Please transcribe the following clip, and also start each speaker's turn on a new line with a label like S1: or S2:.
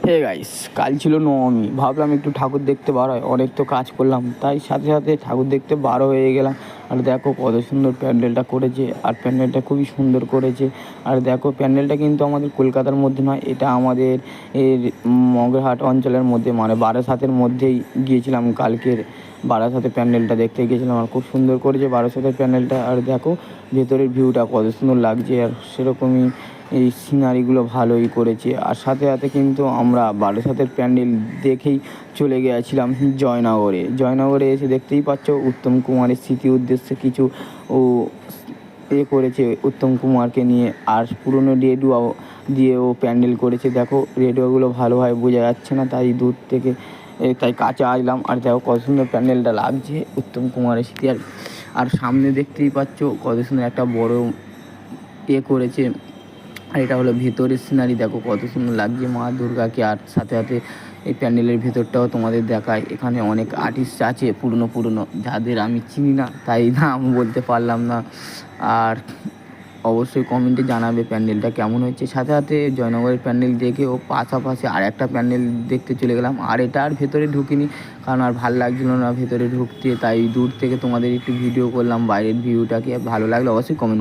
S1: Hey guys, কাল ছিল নবমী। ভাবলাম একটু ঠাকুর দেখতে বার হয়, অনেক তো কাজ করলাম, তাই সাথে সাথে ঠাকুর দেখতে বারো হয়ে গেলাম। আর দেখো কত সুন্দর প্যান্ডেলটা করেছে, আর প্যান্ডেলটা খুবই সুন্দর করেছে। আর দেখো প্যান্ডেলটা কিন্তু আমাদের কলকাতার মধ্যে নয়, এটা আমাদের এর মগরাহাট অঞ্চলের মধ্যে, মানে বারাসাতের মধ্যেই গিয়েছিলাম কালকের। বারাসাতে প্যান্ডেলটা দেখতে গিয়েছিলাম, আর খুব সুন্দর করেছে বারাসাতের প্যান্ডেলটা। আর দেখো ভেতরের ভিউটা কত সুন্দর লাগছে, আর সেরকমই এই সিনারিগুলো ভালোই করেছে। আর সাথে সাথে কিন্তু আমরা বারাসাতের প্যান্ডেল দেখেই চলে গিয়েছিলাম জয়নগরে এসে দেখতেই পাচ্ছ উত্তম কুমারের স্মৃতি উদ্দেশ্যে কিছু ও করেছে উত্তম কুমারকে নিয়ে। আর পুরনো রেডিও দিয়েও প্যান্ডেল করেছে। দেখো রেডিওগুলো ভালোভাবে বোঝা যাচ্ছে না, তাই দূর থেকে তাই কাছে আসলাম। আর দেখো কত সুন্দর প্যান্ডেলটা লাগছে উত্তম কুমারের স্মৃতি। আর সামনে দেখতেই পাচ্ছ কত সুন্দর একটা বড় করেছে। আর এটা হলো ভেতরের সিনারি, দেখো কত সুন্দর লাগছে মা দুর্গাকে। আর সাথে সাথে এই প্যান্ডেলের ভেতরটাও তোমাদের দেখায়। এখানে অনেক আর্টিস্ট আছে পুরনো যাদের আমি চিনি না, তাই নাম বলতে পারলাম না। আর অবশ্যই কমেন্টে জানাবে প্যান্ডেলটা কেমন হয়েছে। সাথে সাথে জয়নগরের প্যান্ডেল দেখেও পাশাপাশি আর একটা প্যান্ডেল দেখতে চলে গেলাম। আর এটা আর ভেতরে ঢুকিনি, কারণ আর ভালো লাগছিলো না ভেতরে ঢুকতে, তাই দূর থেকে তোমাদের একটু ভিডিও করলাম বাইরের ভিউটাকে। ভালো লাগলে অবশ্যই কমেন্ট